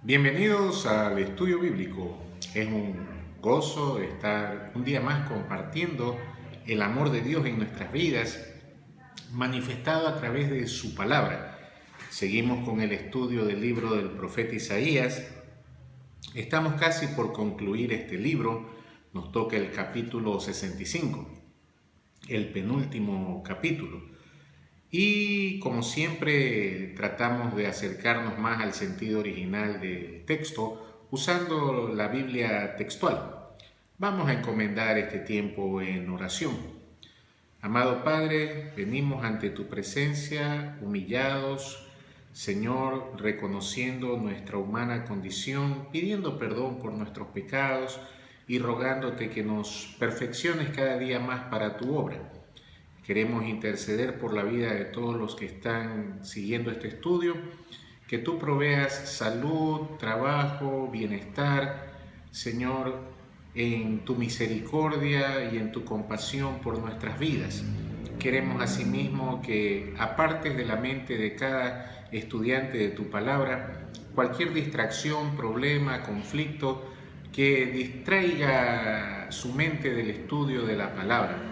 Bienvenidos al estudio bíblico. Es un gozo estar un día más compartiendo el amor de Dios en nuestras vidas, manifestado a través de su palabra. Seguimos con el estudio del libro del profeta Isaías. Estamos casi por concluir este libro. Nos toca el capítulo 65, el penúltimo capítulo. Y como siempre tratamos de acercarnos más al sentido original del texto usando la Biblia textual. Vamos a encomendar este tiempo en oración. Amado Padre, venimos ante tu presencia humillados, Señor, reconociendo nuestra humana condición, pidiendo perdón por nuestros pecados y rogándote que nos perfecciones cada día más para tu obra. Queremos interceder por la vida de todos los que están siguiendo este estudio, que tú proveas salud, trabajo, bienestar, Señor, en tu misericordia y en tu compasión por nuestras vidas. Queremos asimismo que apartes de la mente de cada estudiante de tu palabra cualquier distracción, problema, conflicto que distraiga su mente del estudio de la palabra.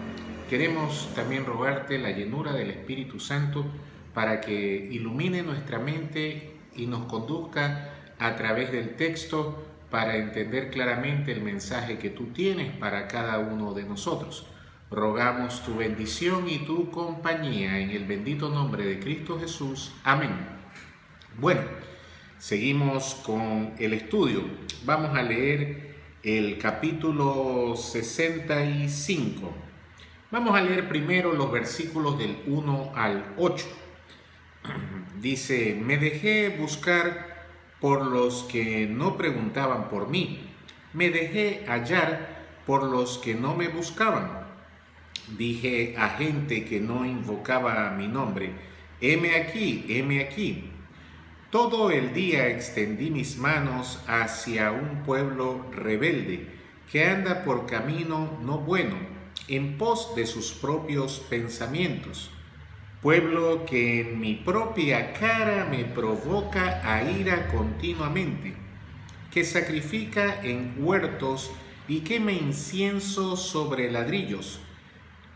Queremos también rogarte la llenura del Espíritu Santo para que ilumine nuestra mente y nos conduzca a través del texto para entender claramente el mensaje que tú tienes para cada uno de nosotros. Rogamos tu bendición y tu compañía en el bendito nombre de Cristo Jesús. Amén. Bueno, seguimos con el estudio. Vamos a leer el capítulo 65. Vamos a leer primero los versículos del 1 al 8. Dice: me dejé buscar por los que no preguntaban por mí. Me dejé hallar por los que no me buscaban. Dije a gente que no invocaba mi nombre: heme aquí, heme aquí. Todo el día extendí mis manos hacia un pueblo rebelde que anda por camino no bueno, en pos de sus propios pensamientos, pueblo que en mi propia cara me provoca a ira continuamente, que sacrifica en huertos y quema incienso sobre ladrillos,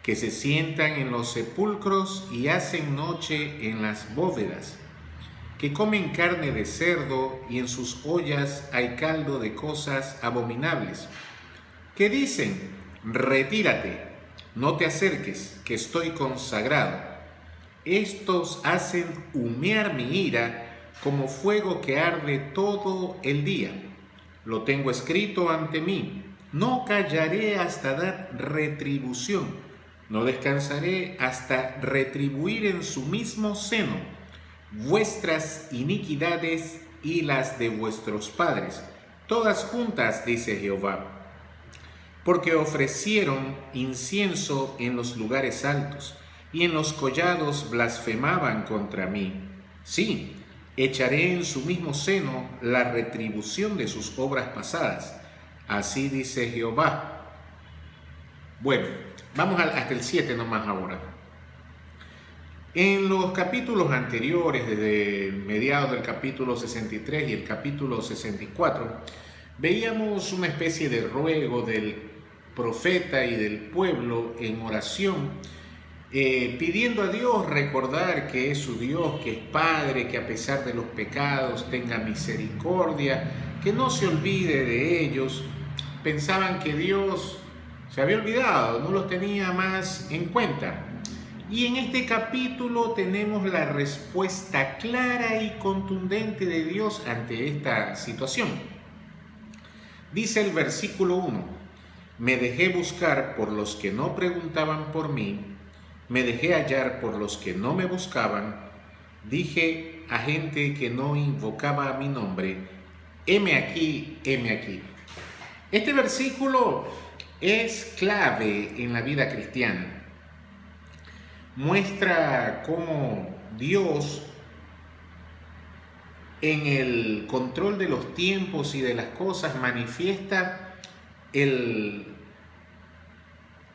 que se sientan en los sepulcros y hacen noche en las bóvedas, que comen carne de cerdo y en sus ollas hay caldo de cosas abominables, que dicen: retírate, no te acerques, que estoy consagrado. Estos hacen humear mi ira como fuego que arde todo el día. Lo tengo escrito ante mí. No callaré hasta dar retribución. No descansaré hasta retribuir en su mismo seno vuestras iniquidades y las de vuestros padres, todas juntas, dice Jehová. Porque ofrecieron incienso en los lugares altos, y en los collados blasfemaban contra mí. Sí, echaré en su mismo seno la retribución de sus obras pasadas. Así dice Jehová. Bueno, vamos hasta el 7 nomás ahora. En los capítulos anteriores, desde mediados del capítulo 63 y el capítulo 64, veíamos una especie de ruego del profeta y del pueblo en oración, pidiendo a Dios recordar que es su Dios, que es Padre, que a pesar de los pecados tenga misericordia, que no se olvide de ellos. Pensaban que Dios se había olvidado, no los tenía más en cuenta. Y en este capítulo tenemos la respuesta clara y contundente de Dios ante esta situación. Dice el versículo 1: me dejé buscar por los que no preguntaban por mí, me dejé hallar por los que no me buscaban, dije a gente que no invocaba mi nombre: heme aquí, heme aquí. Este versículo es clave en la vida cristiana. Muestra cómo Dios, en el control de los tiempos y de las cosas, manifiesta el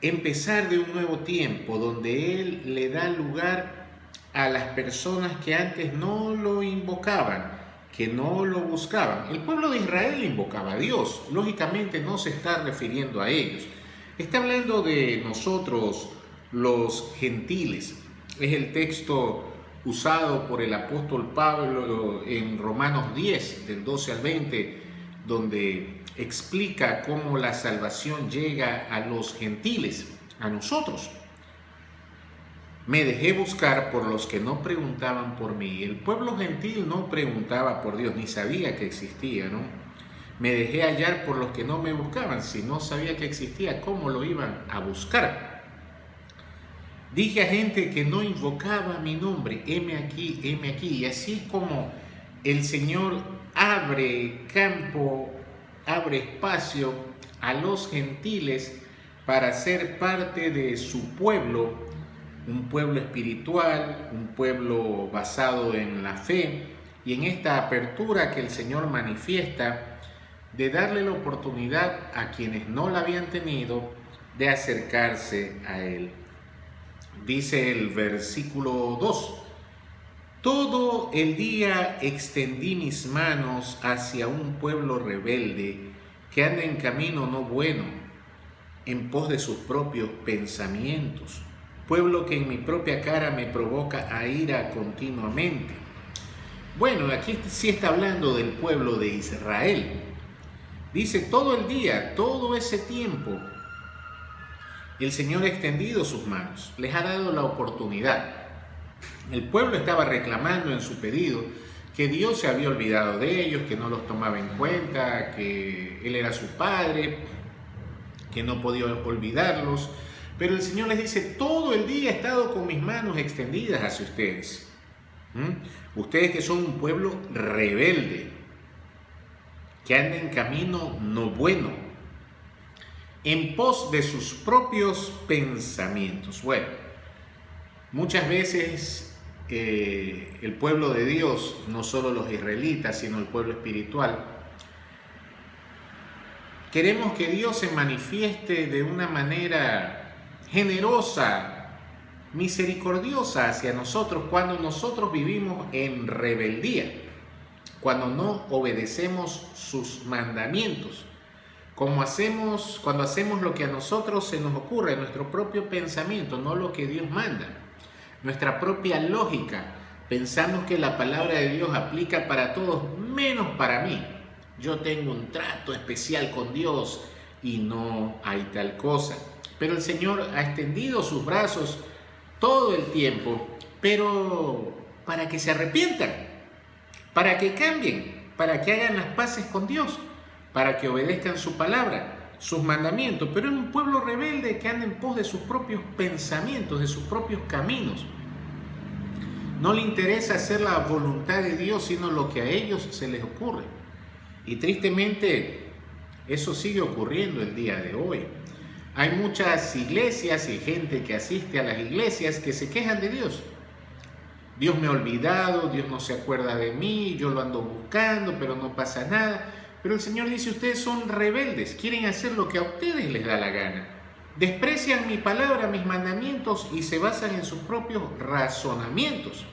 empezar de un nuevo tiempo, donde Él le da lugar a las personas que antes no lo invocaban, que no lo buscaban. El pueblo de Israel invocaba a Dios. Lógicamente no se está refiriendo a ellos. Está hablando de nosotros, los gentiles. Es el texto usado por el apóstol Pablo en Romanos 10, del 12 al 20, donde explica cómo la salvación llega a los gentiles, a nosotros. Me dejé buscar por los que no preguntaban por mí. El pueblo gentil no preguntaba por Dios, ni sabía que existía, ¿no? Me dejé hallar por los que no me buscaban. Si no sabía que existía, ¿cómo lo iban a buscar? Dije a gente que no invocaba mi nombre, heme aquí, heme aquí. Y así es como el Señor abre campo, abre espacio a los gentiles para ser parte de su pueblo, un pueblo espiritual, un pueblo basado en la fe, y en esta apertura que el Señor manifiesta de darle la oportunidad a quienes no la habían tenido de acercarse a Él. Dice el versículo 2, todo el día extendí mis manos hacia un pueblo rebelde que anda en camino no bueno, en pos de sus propios pensamientos. Pueblo que en mi propia cara me provoca a ira continuamente. Bueno, aquí sí está hablando del pueblo de Israel. Dice todo el día, todo ese tiempo, el Señor ha extendido sus manos, les ha dado la oportunidad. El pueblo estaba reclamando en su pedido que Dios se había olvidado de ellos, que no los tomaba en cuenta, que Él era su Padre, que no podía olvidarlos. Pero el Señor les dice, todo el día he estado con mis manos extendidas hacia ustedes. Ustedes que son un pueblo rebelde, que anda en camino no bueno, en pos de sus propios pensamientos. Bueno, muchas veces el pueblo de Dios, no solo los israelitas, sino el pueblo espiritual, queremos que Dios se manifieste de una manera generosa, misericordiosa hacia nosotros cuando nosotros vivimos en rebeldía, cuando no obedecemos sus mandamientos, cuando hacemos lo que a nosotros se nos ocurre, nuestro propio pensamiento, no lo que Dios manda, nuestra propia lógica. Pensamos que la palabra de Dios aplica para todos, menos para mí. Yo tengo un trato especial con Dios y no hay tal cosa. Pero el Señor ha extendido sus brazos todo el tiempo, pero para que se arrepientan, para que cambien, para que hagan las paces con Dios, para que obedezcan su palabra, sus mandamientos. Pero es un pueblo rebelde que anda en pos de sus propios pensamientos, de sus propios caminos. No le interesa hacer la voluntad de Dios, sino lo que a ellos se les ocurre. Y tristemente eso sigue ocurriendo el día de hoy. Hay muchas iglesias y gente que asiste a las iglesias que se quejan de Dios. Dios me ha olvidado, Dios no se acuerda de mí, yo lo ando buscando, pero no pasa nada. Pero el Señor dice, ustedes son rebeldes, quieren hacer lo que a ustedes les da la gana. Desprecian mi palabra, mis mandamientos y se basan en sus propios razonamientos.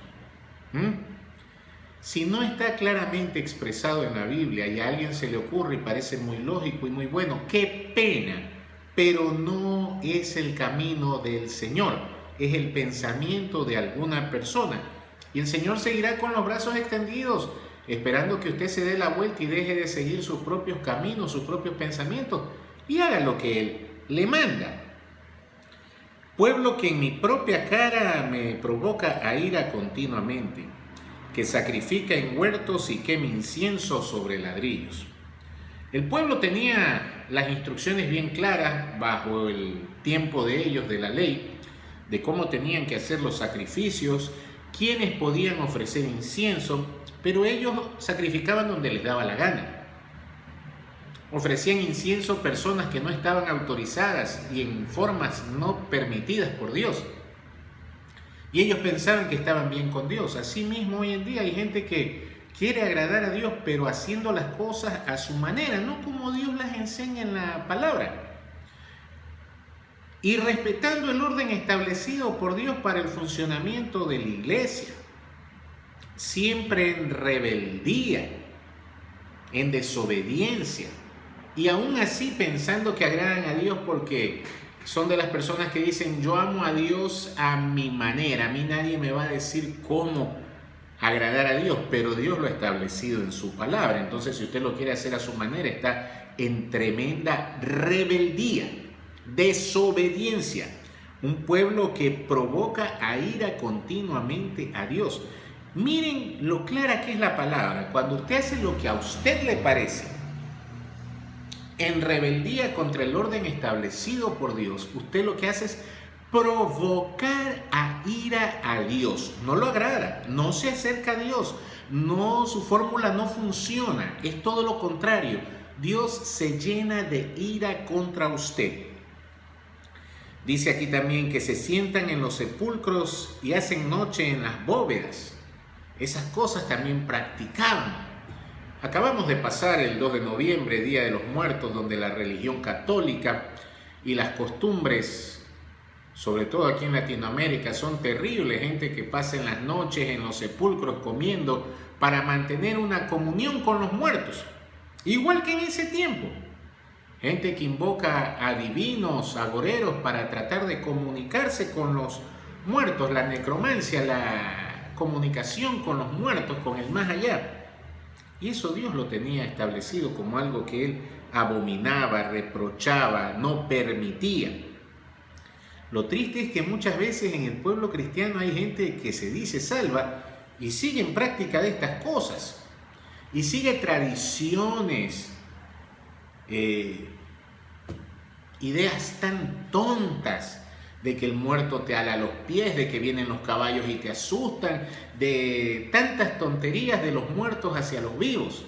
Si no está claramente expresado en la Biblia y a alguien se le ocurre y parece muy lógico y muy bueno, qué pena, pero no es el camino del Señor, es el pensamiento de alguna persona. Y el Señor seguirá con los brazos extendidos, esperando que usted se dé la vuelta y deje de seguir sus propios caminos, sus propios pensamientos y haga lo que Él le manda. Pueblo que en mi propia cara me provoca a ira continuamente, que sacrifica en huertos y quema incienso sobre ladrillos. El pueblo tenía las instrucciones bien claras bajo el tiempo de ellos de la ley, de cómo tenían que hacer los sacrificios, quiénes podían ofrecer incienso, pero ellos sacrificaban donde les daba la gana. Ofrecían incienso personas que no estaban autorizadas y en formas no permitidas por Dios. Y ellos pensaban que estaban bien con Dios. Asimismo, hoy en día hay gente que quiere agradar a Dios, pero haciendo las cosas a su manera, no como Dios las enseña en la palabra. Y respetando el orden establecido por Dios para el funcionamiento de la iglesia. siempre en rebeldía, en desobediencia, y aún así pensando que agradan a Dios porque son de las personas que dicen: yo amo a Dios a mi manera, a mí nadie me va a decir cómo agradar a Dios, pero Dios lo ha establecido en su palabra. Entonces, si usted lo quiere hacer a su manera, está en tremenda rebeldía, desobediencia. Un pueblo que provoca a ira continuamente a Dios. Miren lo clara que es la palabra. Cuando usted hace lo que a usted le parece, en rebeldía contra el orden establecido por Dios, usted lo que hace es provocar a ira a Dios. No lo agrada, no se acerca a Dios, no, su fórmula no funciona, es todo lo contrario. Dios se llena de ira contra usted. Dice aquí también que se sientan en los sepulcros y hacen noche en las bóvedas. Esas cosas también practicaban. Acabamos de pasar el 2 de noviembre, Día de los Muertos, donde la religión católica y las costumbres, sobre todo aquí en Latinoamérica, son terribles. Gente que pasa en las noches en los sepulcros comiendo para mantener una comunión con los muertos. Igual que en ese tiempo. Gente que invoca a divinos, agoreros para tratar de comunicarse con los muertos. La necromancia, la comunicación con los muertos, con el más allá. Y eso Dios lo tenía establecido como algo que Él abominaba, reprochaba, no permitía. Lo triste es que muchas veces en el pueblo cristiano hay gente que se dice salva y sigue en práctica de estas cosas. Y sigue tradiciones, ideas tan tontas de que el muerto te ala los pies, de que vienen los caballos y te asustan, de tantas tonterías de los muertos hacia los vivos.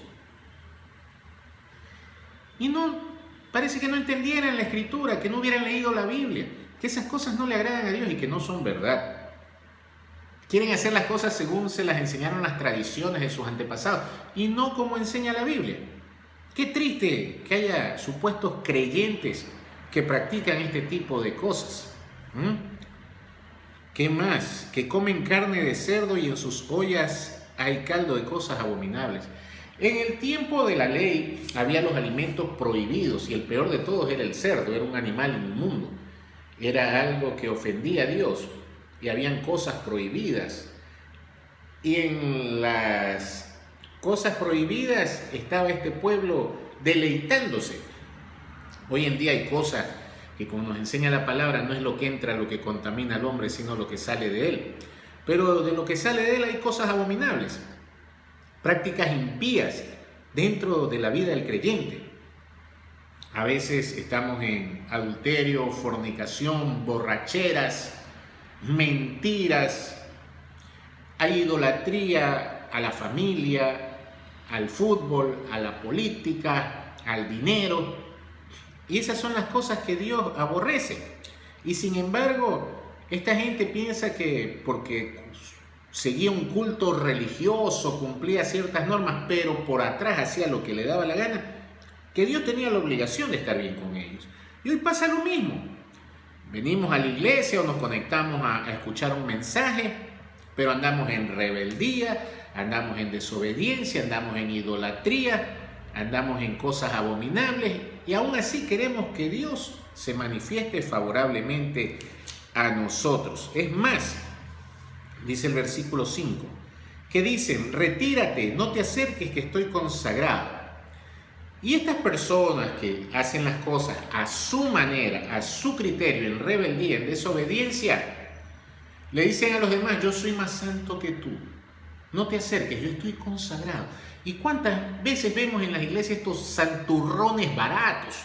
Y no, parece que no entendieran la Escritura, que no hubieran leído la Biblia, que esas cosas no le agradan a Dios y que no son verdad. Quieren hacer las cosas según se las enseñaron las tradiciones de sus antepasados y no como enseña la Biblia. Qué triste que haya supuestos creyentes que practican este tipo de cosas. ¿Qué más? Que comen carne de cerdo y en sus ollas hay caldo de cosas abominables. En el tiempo de la ley había los alimentos prohibidos y el peor de todos era el cerdo, era un animal inmundo. Era algo que ofendía a Dios y habían cosas prohibidas. Y en las cosas prohibidas estaba este pueblo deleitándose. Hoy en día hay cosas que, como nos enseña la palabra, no es lo que entra lo que contamina al hombre, sino lo que sale de él. Pero de lo que sale de él hay cosas abominables, prácticas impías dentro de la vida del creyente. A veces estamos en adulterio, fornicación, borracheras, mentiras, hay idolatría a la familia, al fútbol, a la política, al dinero. Y esas son las cosas que Dios aborrece. Y sin embargo, esta gente piensa que porque seguía un culto religioso, cumplía ciertas normas, pero por atrás hacía lo que le daba la gana, que Dios tenía la obligación de estar bien con ellos. Y hoy pasa lo mismo. Venimos a la iglesia o nos conectamos a escuchar un mensaje, pero andamos en rebeldía, andamos en desobediencia, andamos en idolatría, andamos en cosas abominables y aún así queremos que Dios se manifieste favorablemente a nosotros. Es más, dice el versículo 5, que dicen: retírate, no te acerques que estoy consagrado. Y estas personas que hacen las cosas a su manera, a su criterio, en rebeldía, en desobediencia, le dicen a los demás: yo soy más santo que tú, no te acerques, yo estoy consagrado. ¿Y cuántas veces vemos en las iglesias estos santurrones baratos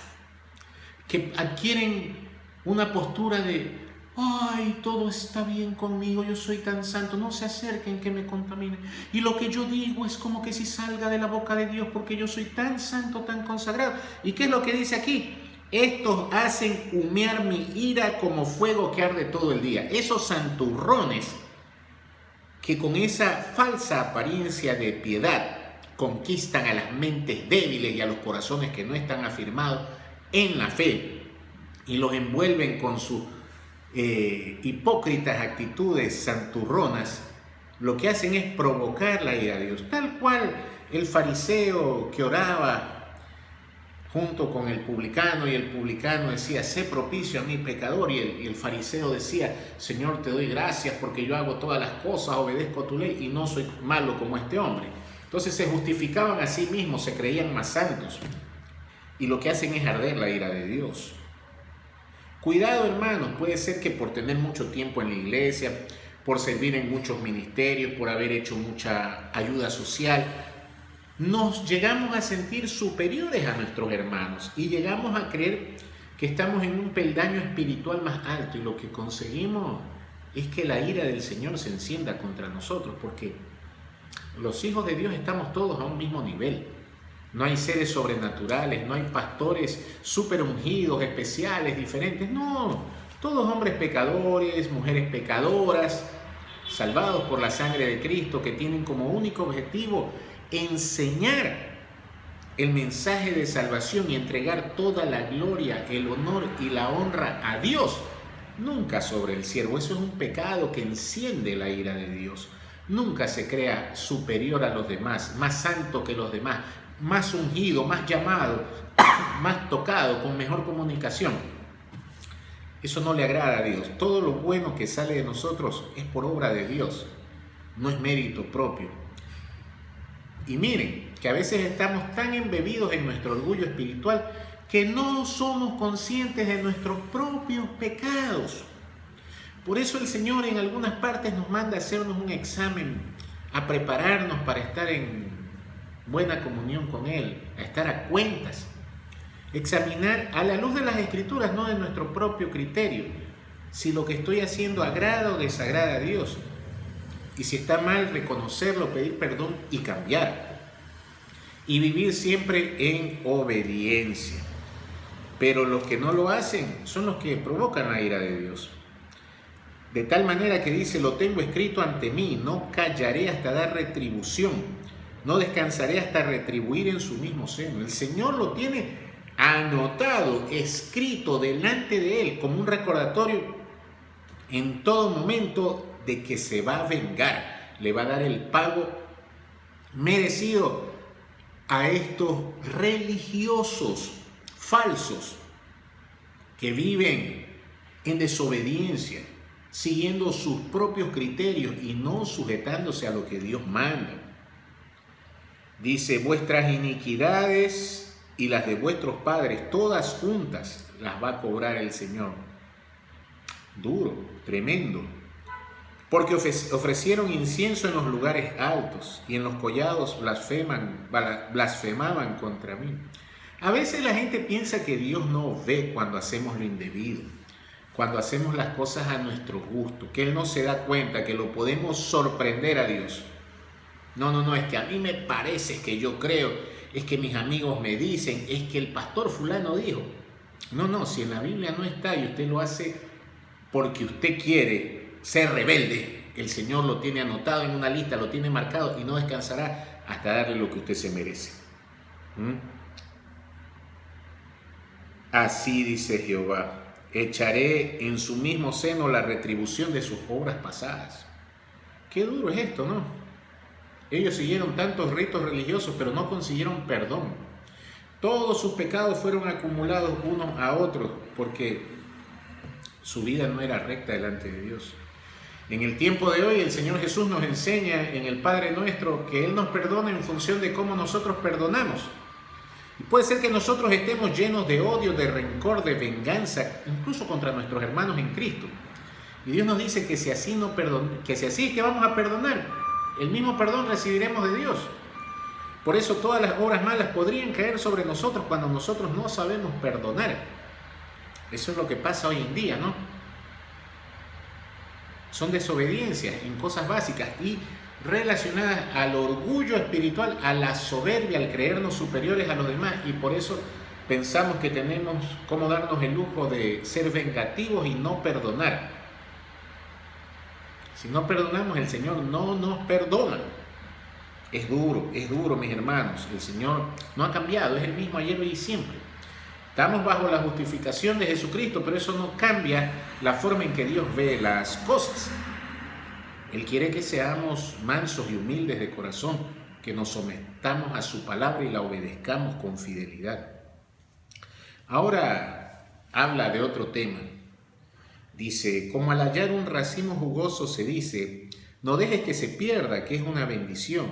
que adquieren una postura de: ay, todo está bien conmigo, yo soy tan santo, no se acerquen que me contaminen? Y lo que yo digo es como que si salga de la boca de Dios porque yo soy tan santo, tan consagrado. ¿Y qué es lo que dice aquí? Estos hacen humear mi ira como fuego que arde todo el día. Esos santurrones que con esa falsa apariencia de piedad conquistan a las mentes débiles y a los corazones que no están afirmados en la fe y los envuelven con sus hipócritas actitudes santurronas, lo que hacen es provocar la ira de Dios, tal cual el fariseo que oraba junto con el publicano, y el publicano decía: sé propicio a mi pecador, y el fariseo decía: Señor, te doy gracias porque yo hago todas las cosas, obedezco tu ley y no soy malo como este hombre. Entonces se justificaban a sí mismos, se creían más santos, y lo que hacen es arder la ira de Dios. Cuidado, hermanos, puede ser que por tener mucho tiempo en la iglesia, por servir en muchos ministerios, por haber hecho mucha ayuda social, nos llegamos a sentir superiores a nuestros hermanos y llegamos a creer que estamos en un peldaño espiritual más alto, y lo que conseguimos es que la ira del Señor se encienda contra nosotros, porque los hijos de Dios estamos todos a un mismo nivel. No hay seres sobrenaturales, no hay pastores súper ungidos, especiales, diferentes. No, todos hombres pecadores, mujeres pecadoras, salvados por la sangre de Cristo, que tienen como único objetivo enseñar el mensaje de salvación y entregar toda la gloria, el honor y la honra a Dios, nunca sobre el siervo. Eso es un pecado que enciende la ira de Dios. Nunca se crea superior a los demás, más santo que los demás, más ungido, más llamado, más tocado, con mejor comunicación. Eso no le agrada a Dios. Todo lo bueno que sale de nosotros es por obra de Dios, no es mérito propio. Y miren, que a veces estamos tan embebidos en nuestro orgullo espiritual que no somos conscientes de nuestros propios pecados. Por eso el Señor en algunas partes nos manda a hacernos un examen, a prepararnos para estar en buena comunión con Él, a estar a cuentas. Examinar a la luz de las Escrituras, no de nuestro propio criterio, si lo que estoy haciendo agrada o desagrada a Dios. Y si está mal, reconocerlo, pedir perdón y cambiar. Y vivir siempre en obediencia. Pero los que no lo hacen son los que provocan la ira de Dios. De tal manera que dice: lo tengo escrito ante mí, no callaré hasta dar retribución, no descansaré hasta retribuir en su mismo seno. El Señor lo tiene anotado, escrito delante de Él, como un recordatorio en todo momento de que se va a vengar, le va a dar el pago merecido a estos religiosos falsos que viven en desobediencia, siguiendo sus propios criterios y no sujetándose a lo que Dios manda. Dice: vuestras iniquidades y las de vuestros padres, todas juntas, las va a cobrar el Señor. Duro, tremendo. Porque ofrecieron incienso en los lugares altos y en los collados blasfemaban contra mí. A veces la gente piensa que Dios no ve cuando hacemos lo indebido, cuando hacemos las cosas a nuestro gusto, que Él no se da cuenta, que lo podemos sorprender a Dios. No, es que a mí me parece, es que yo creo, es que mis amigos me dicen, es que el pastor fulano dijo. No, si en la Biblia no está y usted lo hace porque usted quiere ser rebelde, el Señor lo tiene anotado en una lista, lo tiene marcado y no descansará hasta darle lo que usted se merece. Así dice Jehová: echaré en su mismo seno la retribución de sus obras pasadas. Qué duro es esto, ¿no? Ellos siguieron tantos ritos religiosos, pero no consiguieron perdón. Todos sus pecados fueron acumulados unos a otros, porque su vida no era recta delante de Dios. En el tiempo de hoy, el Señor Jesús nos enseña en el Padre Nuestro que Él nos perdona en función de cómo nosotros perdonamos. Y puede ser que nosotros estemos llenos de odio, de rencor, de venganza, incluso contra nuestros hermanos en Cristo. Y Dios nos dice que si así es que vamos a perdonar, el mismo perdón recibiremos de Dios. Por eso todas las obras malas podrían caer sobre nosotros cuando nosotros no sabemos perdonar. Eso es lo que pasa hoy en día, ¿no? Son desobediencias en cosas básicas y relacionadas al orgullo espiritual, a la soberbia, al creernos superiores a los demás, y por eso pensamos que tenemos cómo darnos el lujo de ser vengativos y no perdonar. Si no perdonamos, el Señor no nos perdona. Es duro, mis hermanos. El Señor no ha cambiado, es el mismo ayer, hoy y siempre. Estamos bajo la justificación de Jesucristo, pero eso no cambia la forma en que Dios ve las cosas. Él quiere que seamos mansos y humildes de corazón, que nos sometamos a su palabra y la obedezcamos con fidelidad. Ahora habla de otro tema. Dice, como al hallar un racimo jugoso se dice, no dejes que se pierda, que es una bendición.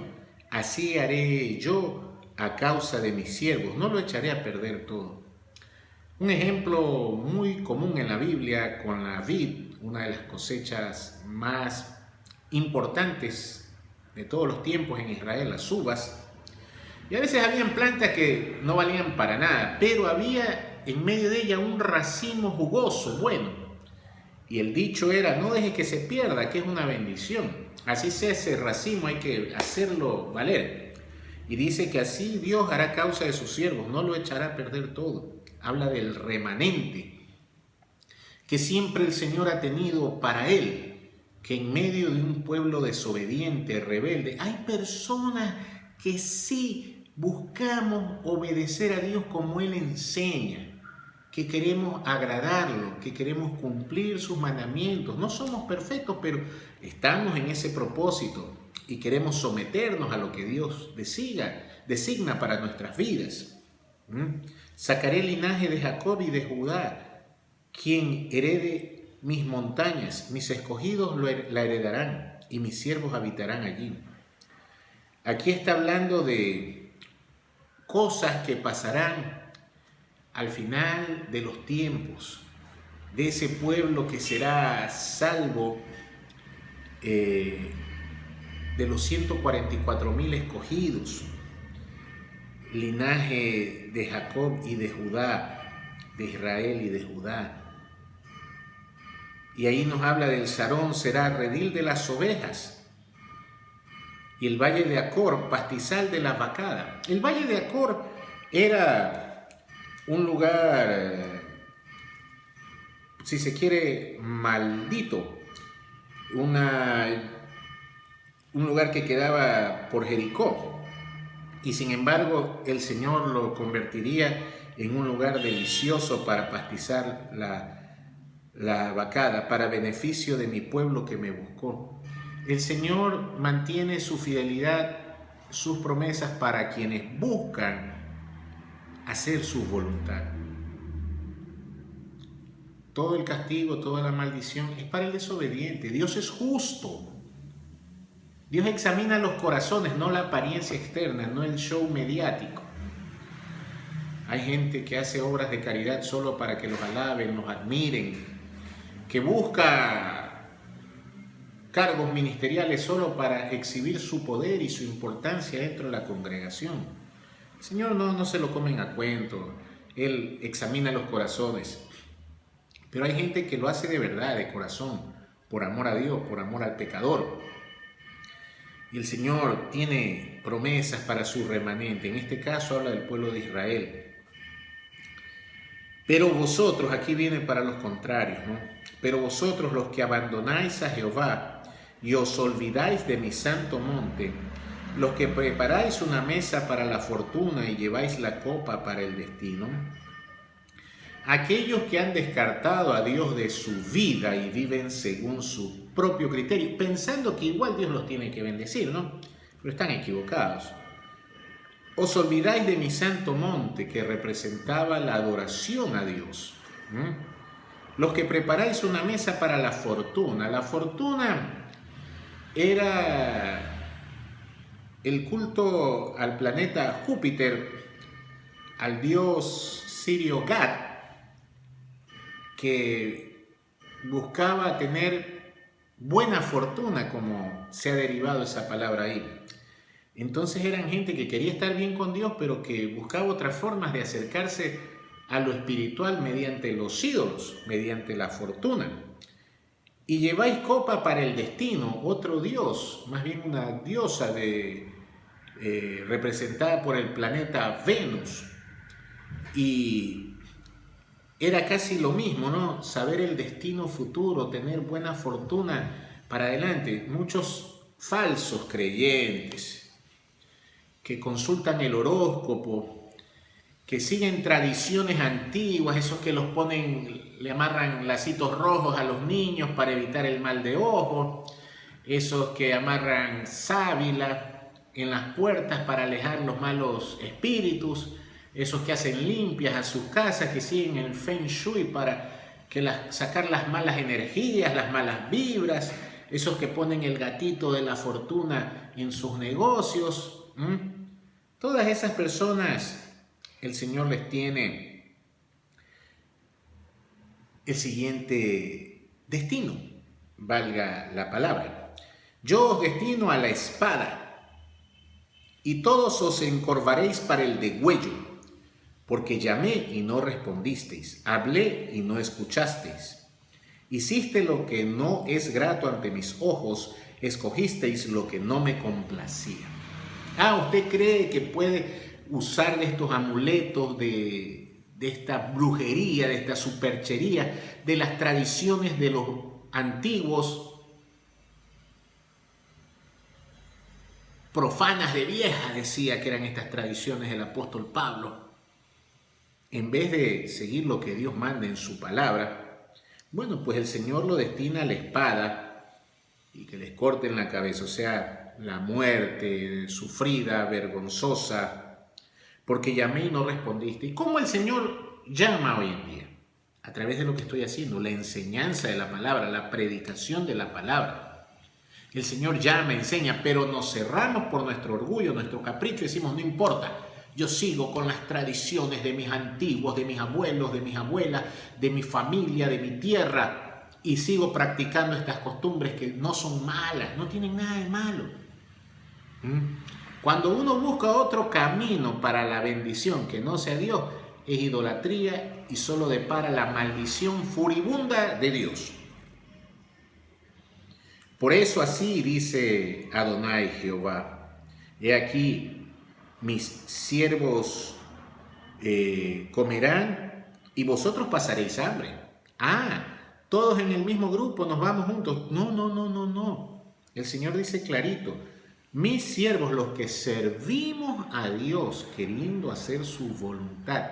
Así haré yo a causa de mis siervos, no lo echaré a perder todo. Un ejemplo muy común en la Biblia con la vid, una de las cosechas más importantes de todos los tiempos en Israel, las uvas. Y a veces habían plantas que no valían para nada, pero había en medio de ella un racimo jugoso, bueno. Y el dicho era, no dejes que se pierda, que es una bendición. Así sea ese racimo, hay que hacerlo valer. Y dice que así Dios hará causa de sus siervos, no lo echará a perder todo. Habla del remanente que siempre el Señor ha tenido para Él, que en medio de un pueblo desobediente, rebelde, hay personas que sí buscamos obedecer a Dios como Él enseña, que queremos agradarlo, que queremos cumplir sus mandamientos. No somos perfectos, pero estamos en ese propósito y queremos someternos a lo que Dios designa para nuestras vidas. Sacaré el linaje de Jacob y de Judá, quien herede mis montañas, mis escogidos la heredarán y mis siervos habitarán allí. Aquí está hablando de cosas que pasarán al final de los tiempos, de ese pueblo que será salvo de los 144,000 escogidos, linaje de Jacob y de Judá, de Israel y de Judá. Y ahí nos habla del Sarón será redil de las ovejas y el valle de Acor, pastizal de la vacada. El valle de Acor era un lugar, si se quiere, maldito, un lugar que quedaba por Jericó. Y sin embargo, el Señor lo convertiría en un lugar delicioso para pastizar la vacada, para beneficio de mi pueblo que me buscó. El Señor mantiene su fidelidad, sus promesas para quienes buscan hacer su voluntad. Todo el castigo, toda la maldición es para el desobediente. Dios es justo. Dios examina los corazones, no la apariencia externa, no el show mediático. Hay gente que hace obras de caridad solo para que los alaben, los admiren, que busca cargos ministeriales solo para exhibir su poder y su importancia dentro de la congregación. El Señor no se lo comen a cuento, Él examina los corazones. Pero hay gente que lo hace de verdad, de corazón, por amor a Dios, por amor al pecador. Y el Señor tiene promesas para su remanente. En este caso habla del pueblo de Israel. Pero vosotros, aquí viene para los contrarios, ¿no? Pero vosotros los que abandonáis a Jehová y os olvidáis de mi santo monte, los que preparáis una mesa para la fortuna y lleváis la copa para el destino, aquellos que han descartado a Dios de su vida y viven según su propio criterio, pensando que igual Dios los tiene que bendecir, ¿no? Pero están equivocados. Os olvidáis de mi santo monte, que representaba la adoración a Dios. Los que preparáis una mesa para la fortuna. La fortuna era el culto al planeta Júpiter, al dios sirio Gad, que buscaba tener buena fortuna, como se ha derivado esa palabra ahí. Entonces eran gente que quería estar bien con Dios, pero que buscaba otras formas de acercarse a lo espiritual mediante los ídolos, mediante la fortuna. Y lleváis copa para el destino, otro dios, más bien una diosa representada por el planeta Venus. Y era casi lo mismo, ¿no? Saber el destino futuro, tener buena fortuna para adelante. Muchos falsos creyentes que consultan el horóscopo, que siguen tradiciones antiguas, esos que los ponen, le amarran lacitos rojos a los niños para evitar el mal de ojo, esos que amarran sábila en las puertas para alejar los malos espíritus, esos que hacen limpias a sus casas, que siguen el Feng Shui para sacar las malas energías, las malas vibras, esos que ponen el gatito de la fortuna en sus negocios. Todas esas personas, el Señor les tiene el siguiente destino, valga la palabra. Yo os destino a la espada, y todos os encorvaréis para el degüello, porque llamé y no respondisteis, hablé y no escuchasteis. Hiciste lo que no es grato ante mis ojos, escogisteis lo que no me complacía. ¿Usted cree que puede usar de estos amuletos, de esta brujería, de esta superchería, de las tradiciones de los antiguos, profanas de vieja, decía que eran estas tradiciones del apóstol Pablo, en vez de seguir lo que Dios manda en su palabra? Bueno, pues el Señor lo destina a la espada y que les corten la cabeza, o sea, la muerte sufrida, vergonzosa, porque llamé y no respondiste. ¿Y cómo el Señor llama hoy en día? A través de lo que estoy haciendo, la enseñanza de la palabra, la predicación de la palabra. El Señor llama, enseña, pero nos cerramos por nuestro orgullo, nuestro capricho, y decimos, no importa, yo sigo con las tradiciones de mis antiguos, de mis abuelos, de mis abuelas, de mi familia, de mi tierra, y sigo practicando estas costumbres que no son malas, no tienen nada de malo. Cuando uno busca otro camino para la bendición que no sea Dios, es idolatría y solo depara la maldición furibunda de Dios. Por eso así dice Adonai Jehová: he aquí, mis siervos comerán y vosotros pasaréis hambre. Todos en el mismo grupo nos vamos juntos. No. El Señor dice clarito: mis siervos, los que servimos a Dios queriendo hacer su voluntad,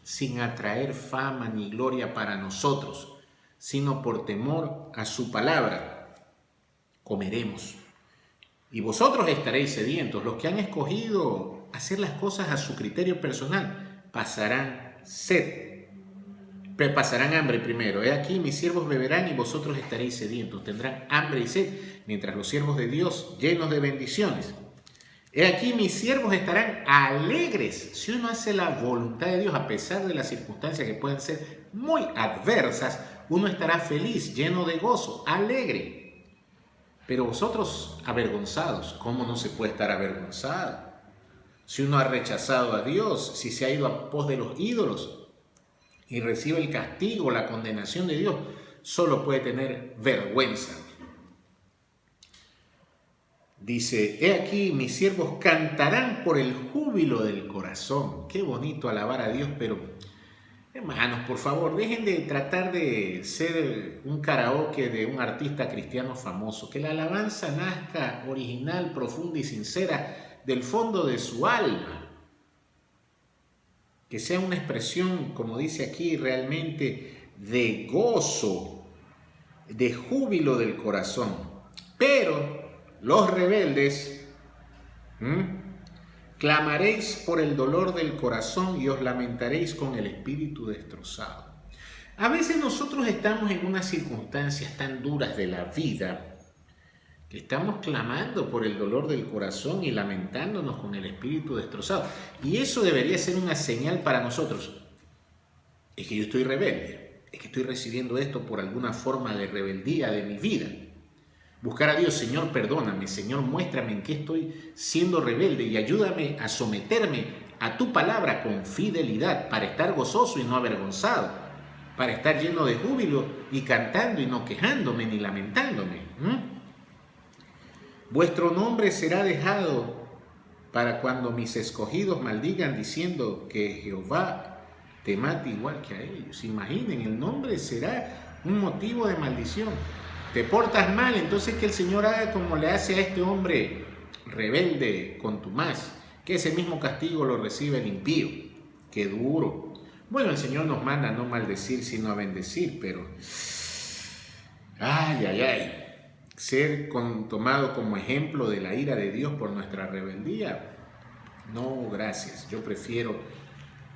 sin atraer fama ni gloria para nosotros, sino por temor a su palabra, comeremos. Y vosotros estaréis sedientos. Los que han escogido hacer las cosas a su criterio personal pasarán sed, pasarán hambre primero. He aquí, mis siervos beberán y vosotros estaréis sedientos. Tendrán hambre y sed, mientras los siervos de Dios, llenos de bendiciones. He aquí, mis siervos estarán alegres. Si uno hace la voluntad de Dios, a pesar de las circunstancias que pueden ser muy adversas, uno estará feliz, lleno de gozo, alegre. Pero vosotros avergonzados, ¿cómo no se puede estar avergonzado? Si uno ha rechazado a Dios, si se ha ido a pos de los ídolos y recibe el castigo, la condenación de Dios, solo puede tener vergüenza. Dice: he aquí, mis siervos cantarán por el júbilo del corazón. Qué bonito alabar a Dios, pero hermanos, por favor, dejen de tratar de ser un karaoke de un artista cristiano famoso. Que la alabanza nazca original, profunda y sincera del fondo de su alma. Que sea una expresión, como dice aquí, realmente de gozo, de júbilo del corazón. Pero los rebeldes, clamaréis por el dolor del corazón y os lamentaréis con el espíritu destrozado. A veces nosotros estamos en unas circunstancias tan duras de la vida que estamos clamando por el dolor del corazón y lamentándonos con el espíritu destrozado. Y eso debería ser una señal para nosotros. Es que yo estoy rebelde, es que estoy recibiendo esto por alguna forma de rebeldía de mi vida. Buscar a Dios: Señor, perdóname, Señor, muéstrame en qué estoy siendo rebelde y ayúdame a someterme a tu palabra con fidelidad para estar gozoso y no avergonzado, para estar lleno de júbilo y cantando y no quejándome ni lamentándome. Vuestro nombre será dejado para cuando mis escogidos maldigan diciendo que Jehová te mate igual que a ellos. Imaginen, el nombre será un motivo de maldición. Te portas mal, entonces que el Señor haga como le hace a este hombre rebelde, contumaz, que ese mismo castigo lo recibe el impío. ¡Qué duro! Bueno, el Señor nos manda a no maldecir, sino a bendecir, pero... ¡ay! ser tomado como ejemplo de la ira de Dios por nuestra rebeldía. No, gracias. Yo prefiero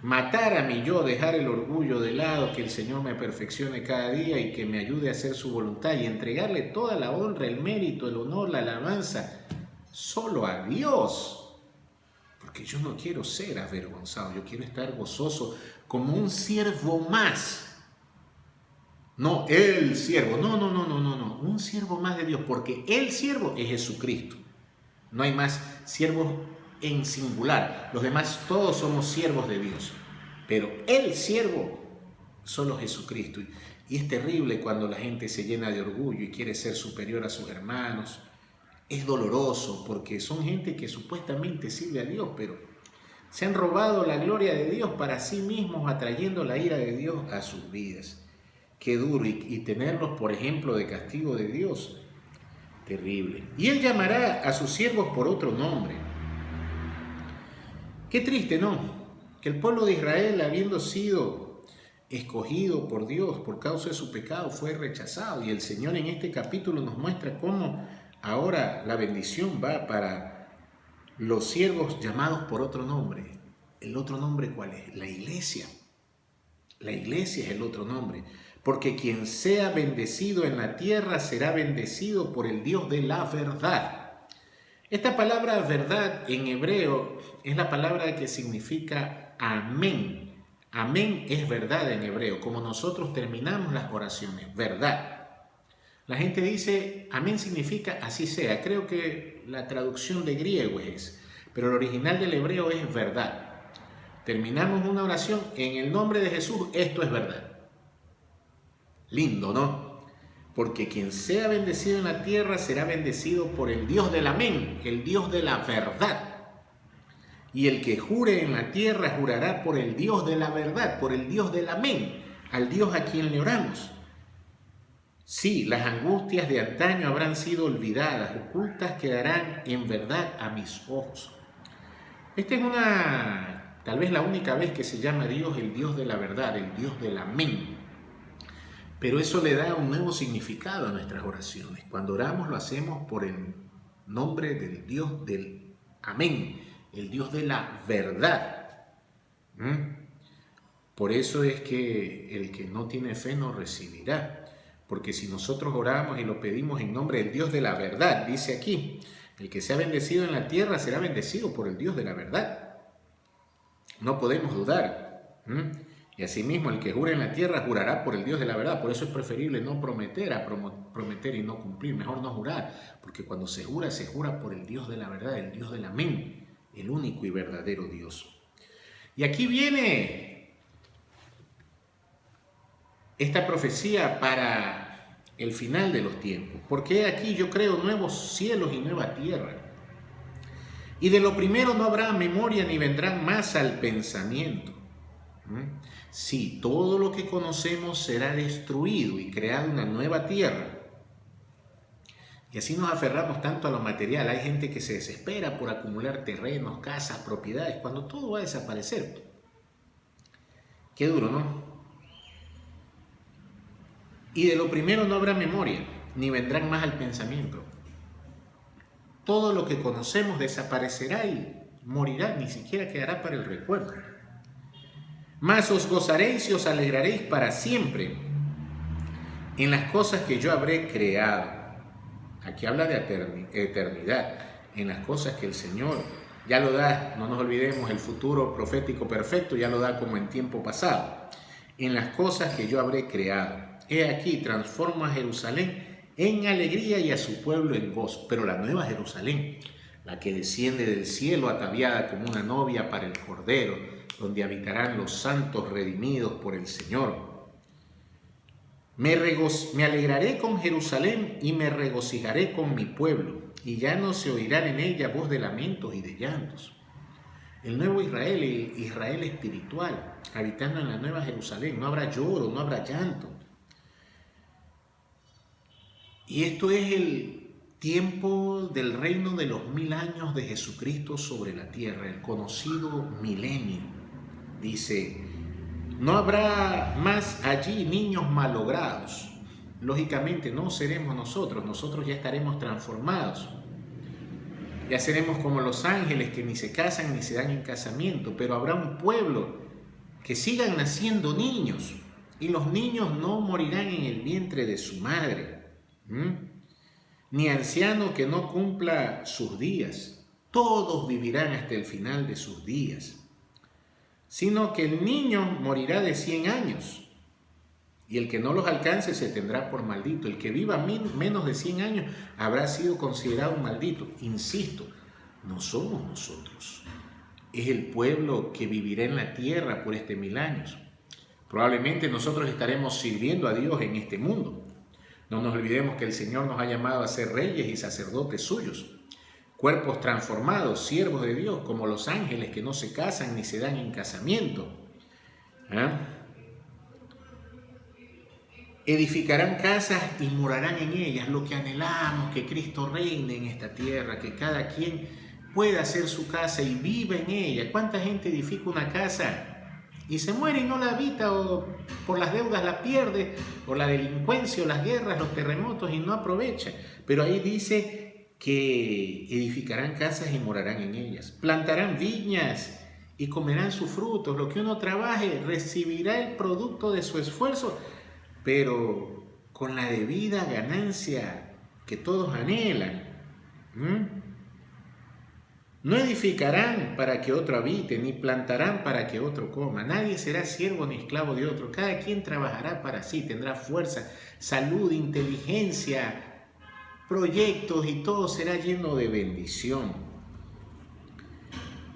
matar a mi yo, dejar el orgullo de lado, que el Señor me perfeccione cada día y que me ayude a hacer su voluntad y entregarle toda la honra, el mérito, el honor, la alabanza solo a Dios. Porque yo no quiero ser avergonzado, yo quiero estar gozoso como un siervo más. No, el siervo, no, un siervo más de Dios, porque el siervo es Jesucristo. No hay más siervos en singular, los demás todos somos siervos de Dios, pero el siervo solo Jesucristo. Y es terrible cuando la gente se llena de orgullo y quiere ser superior a sus hermanos. Es doloroso porque son gente que supuestamente sirve a Dios, pero se han robado la gloria de Dios para sí mismos, atrayendo la ira de Dios a sus vidas. Qué duro, y tenerlos por ejemplo de castigo de Dios, terrible. Y Él llamará a sus siervos por otro nombre. Qué triste, ¿no? Que el pueblo de Israel, habiendo sido escogido por Dios por causa de su pecado, fue rechazado. Y el Señor en este capítulo nos muestra cómo ahora la bendición va para los siervos llamados por otro nombre. ¿El otro nombre cuál es? La iglesia. La iglesia es el otro nombre. Porque quien sea bendecido en la tierra será bendecido por el Dios de la verdad. Esta palabra verdad en hebreo es la palabra que significa amén. Amén es verdad en hebreo, como nosotros terminamos las oraciones, verdad. La gente dice amén significa así sea. Creo que la traducción de griego es, pero el original del hebreo es verdad. Terminamos una oración en el nombre de Jesús, esto es verdad. Lindo, ¿no? Porque quien sea bendecido en la tierra será bendecido por el Dios del amén, el Dios de la verdad. Y el que jure en la tierra jurará por el Dios de la verdad, por el Dios del amén, al Dios a quien le oramos. Sí, las angustias de antaño habrán sido olvidadas, ocultas quedarán en verdad a mis ojos. Esta es tal vez la única vez que se llama Dios el Dios de la verdad, el Dios del amén. Pero eso le da un nuevo significado a nuestras oraciones. Cuando oramos lo hacemos por el nombre del Dios del amén, el Dios de la verdad. Por eso es que el que no tiene fe no recibirá. Porque si nosotros oramos y lo pedimos en nombre del Dios de la verdad, dice aquí, el que sea bendecido en la tierra será bendecido por el Dios de la verdad. No podemos dudar. Y asimismo, el que jure en la tierra jurará por el Dios de la verdad. Por eso es preferible no prometer a prometer y no cumplir. Mejor no jurar, porque cuando se jura por el Dios de la verdad, el Dios del amén, el único y verdadero Dios. Y aquí viene esta profecía para el final de los tiempos. Porque aquí yo creo nuevos cielos y nueva tierra. Y de lo primero no habrá memoria ni vendrán más al pensamiento. Sí, todo lo que conocemos será destruido y creada una nueva tierra. Y así nos aferramos tanto a lo material. Hay gente que se desespera por acumular terrenos, casas, propiedades, cuando todo va a desaparecer. Qué duro, ¿no? Y de lo primero no habrá memoria, ni vendrán más al pensamiento. Todo lo que conocemos desaparecerá y morirá, ni siquiera quedará para el recuerdo. Mas os gozaréis y os alegraréis para siempre en las cosas que yo habré creado. Aquí habla de eternidad, en las cosas que el Señor ya lo da, no nos olvidemos, el futuro profético perfecto ya lo da como en tiempo pasado. En las cosas que yo habré creado. He aquí, transformo a Jerusalén en alegría y a su pueblo en gozo. Pero la nueva Jerusalén, la que desciende del cielo ataviada como una novia para el Cordero, donde habitarán los santos redimidos por el Señor. Me alegraré con Jerusalén y me regocijaré con mi pueblo, y ya no se oirán en ella voz de lamentos y de llantos. El nuevo Israel, el Israel espiritual, habitando en la nueva Jerusalén, no habrá lloro, no habrá llanto. Y esto es el tiempo del reino de los 1000 años de Jesucristo sobre la tierra, el conocido milenio. Dice, no habrá más allí niños malogrados, lógicamente no seremos nosotros, nosotros ya estaremos transformados. Ya seremos como los ángeles que ni se casan ni se dan en casamiento, pero habrá un pueblo que sigan naciendo niños y los niños no morirán en el vientre de su madre, ni anciano que no cumpla sus días. Todos vivirán hasta el final de sus días, sino que el niño morirá de 100 años. Y el que no los alcance se tendrá por maldito. El que viva menos de 100 años habrá sido considerado un maldito. Insisto, no somos nosotros. Es el pueblo que vivirá en la tierra por 1000 años. Probablemente nosotros estaremos sirviendo a Dios en este mundo. No nos olvidemos que el Señor nos ha llamado a ser reyes y sacerdotes suyos. Cuerpos transformados, siervos de Dios, como los ángeles que no se casan ni se dan en casamiento. Edificarán casas y morarán en ellas. Lo que anhelamos, que Cristo reine en esta tierra, que cada quien pueda hacer su casa y viva en ella. ¿Cuánta gente edifica una casa y se muere y no la habita, o por las deudas la pierde, por la delincuencia o las guerras, los terremotos, y no aprovecha? Pero ahí dice que edificarán casas y morarán en ellas. Plantarán viñas y comerán sus frutos. Lo que uno trabaje recibirá el producto de su esfuerzo, pero con la debida ganancia que todos anhelan. No edificarán para que otro habite, ni plantarán para que otro coma. Nadie será siervo ni esclavo de otro. Cada quien trabajará para sí, tendrá fuerza, salud, inteligencia, proyectos, y todo será lleno de bendición.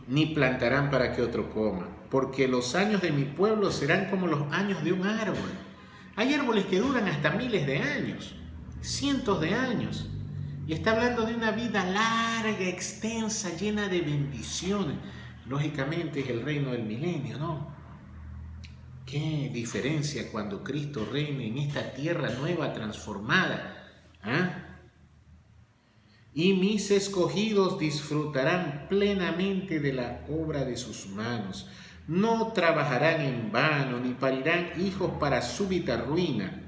Ni plantarán para que otro coma, porque los años de mi pueblo serán como los años de un árbol. Hay árboles que duran hasta miles de años, cientos de años. Y está hablando de una vida larga, extensa, llena de bendiciones. Lógicamente es el reino del milenio, ¿no? Qué diferencia cuando Cristo reine en esta tierra nueva, transformada. Y mis escogidos disfrutarán plenamente de la obra de sus manos. No trabajarán en vano, ni parirán hijos para súbita ruina,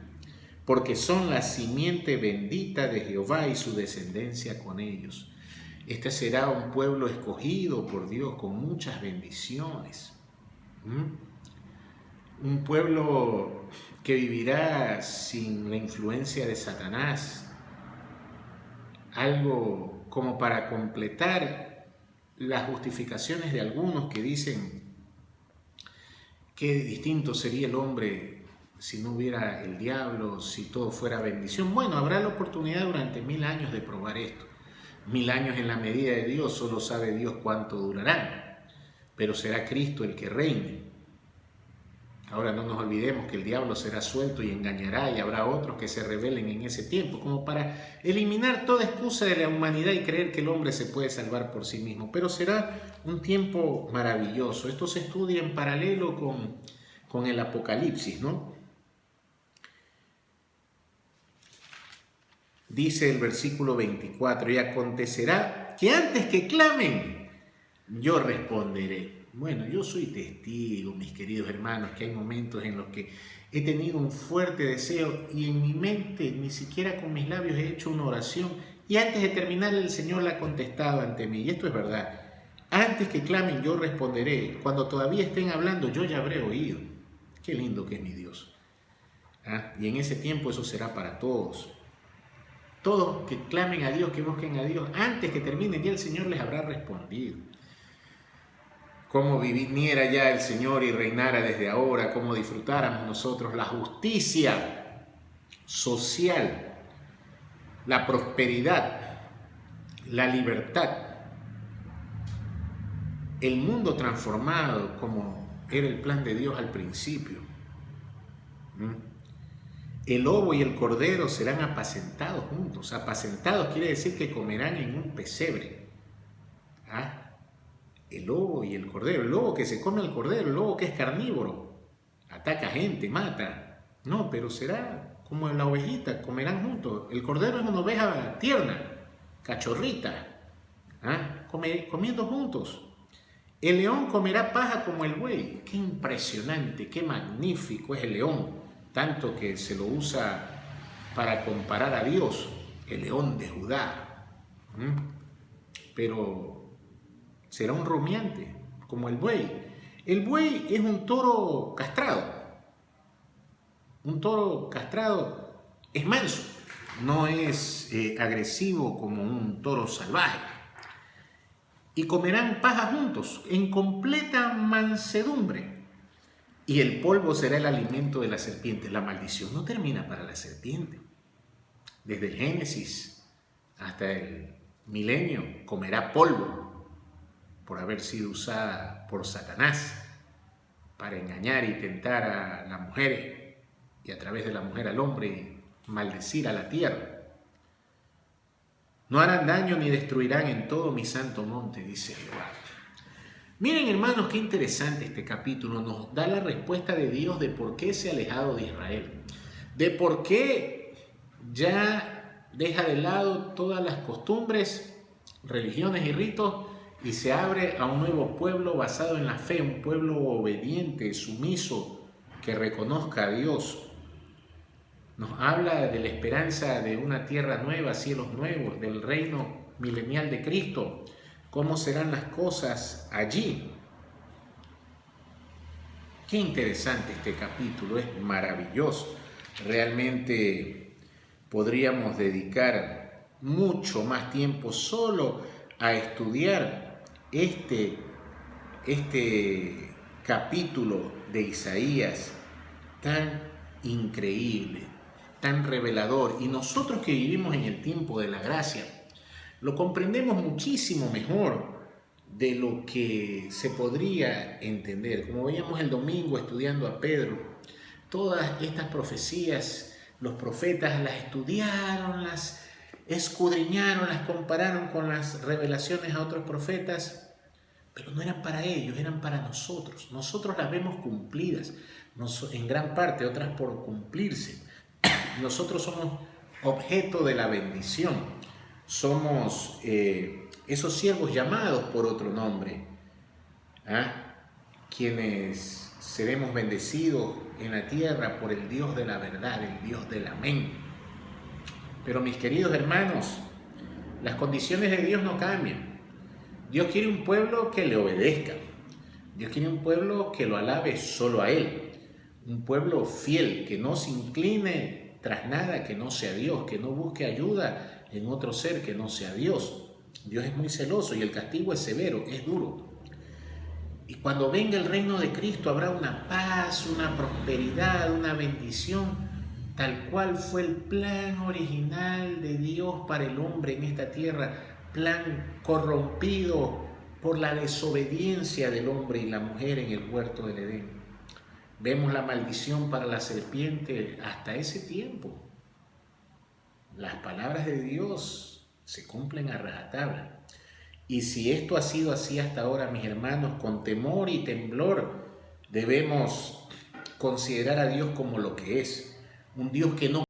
porque son la simiente bendita de Jehová y su descendencia con ellos. Este será un pueblo escogido por Dios con muchas bendiciones. Un pueblo que vivirá sin la influencia de Satanás. Algo como para completar las justificaciones de algunos que dicen: qué distinto sería el hombre si no hubiera el diablo, si todo fuera bendición. Bueno, habrá la oportunidad durante 1000 años de probar esto. 1000 años en la medida de Dios, solo sabe Dios cuánto durarán. Pero será Cristo el que reine. Ahora no nos olvidemos que el diablo será suelto y engañará, y habrá otros que se rebelen en ese tiempo, como para eliminar toda excusa de la humanidad y creer que el hombre se puede salvar por sí mismo. Pero será un tiempo maravilloso. Esto se estudia en paralelo con el Apocalipsis, ¿no? Dice el versículo 24: y acontecerá que antes que clamen, yo responderé. Bueno, yo soy testigo, mis queridos hermanos, que hay momentos en los que he tenido un fuerte deseo y en mi mente, ni siquiera con mis labios, he hecho una oración, y antes de terminar el Señor la ha contestado ante mí. Y esto es verdad. Antes que clamen, yo responderé. Cuando todavía estén hablando, yo ya habré oído. Qué lindo que es mi Dios. Y en ese tiempo eso será para todos. Todos que clamen a Dios, que busquen a Dios, antes que terminen ya el Señor les habrá respondido. Cómo viniera ya el Señor y reinara desde ahora, cómo disfrutáramos nosotros la justicia social, la prosperidad, la libertad, el mundo transformado como era el plan de Dios al principio. El lobo y el cordero serán apacentados juntos. Apacentados quiere decir que comerán en un pesebre. El lobo y el cordero. El lobo que se come al cordero, el lobo que es carnívoro, ataca gente, mata. No, pero será como en la ovejita, comerán juntos. El cordero es una oveja tierna, cachorrita, comiendo juntos. El león comerá paja como el buey. Qué impresionante, qué magnífico es el león. Tanto que se lo usa para comparar a Dios, el león de Judá. Pero será un rumiante, como el buey. El buey es un toro castrado. Un toro castrado es manso, no es agresivo como un toro salvaje. Y comerán paja juntos, en completa mansedumbre. Y el polvo será el alimento de la serpiente. La maldición no termina para la serpiente. Desde el Génesis hasta el milenio comerá polvo por haber sido usada por Satanás para engañar y tentar a las mujeres y a través de la mujer al hombre y maldecir a la tierra. No harán daño ni destruirán en todo mi santo monte, dice Jehová. Miren, hermanos, qué interesante este capítulo. Nos da la respuesta de Dios de por qué se ha alejado de Israel, de por qué ya deja de lado todas las costumbres, religiones y ritos y se abre a un nuevo pueblo basado en la fe, un pueblo obediente, sumiso, que reconozca a Dios. Nos habla de la esperanza de una tierra nueva, cielos nuevos, del reino milenial de Cristo. ¿Cómo serán las cosas allí? Qué interesante este capítulo, es maravilloso. Realmente podríamos dedicar mucho más tiempo solo a estudiar este capítulo de Isaías tan increíble, tan revelador. Y nosotros que vivimos en el tiempo de la gracia, lo comprendemos muchísimo mejor de lo que se podría entender. Como veíamos el domingo estudiando a Pedro, todas estas profecías, los profetas las estudiaron, las escudriñaron, las compararon con las revelaciones a otros profetas, pero no eran para ellos, eran para nosotros. Nosotros las vemos cumplidas, en gran parte, otras por cumplirse. Nosotros somos objeto de la bendición. Somos esos siervos llamados por otro nombre, quienes seremos bendecidos en la tierra por el Dios de la verdad, el Dios del amén. Pero mis queridos hermanos, las condiciones de Dios no cambian. Dios quiere un pueblo que le obedezca. Dios quiere un pueblo que lo alabe solo a Él. Un pueblo fiel, que no se incline tras nada que no sea Dios, que no busque ayuda en otro ser que no sea Dios. Dios es muy celoso y el castigo es severo, es duro. Y cuando venga el reino de Cristo habrá una paz, una prosperidad, una bendición, tal cual fue el plan original de Dios para el hombre en esta tierra, plan corrompido por la desobediencia del hombre y la mujer en el huerto del Edén. Vemos la maldición para la serpiente hasta ese tiempo. Las palabras de Dios se cumplen a rajatabla. Y si esto ha sido así hasta ahora, mis hermanos, con temor y temblor debemos considerar a Dios como lo que es, un Dios que no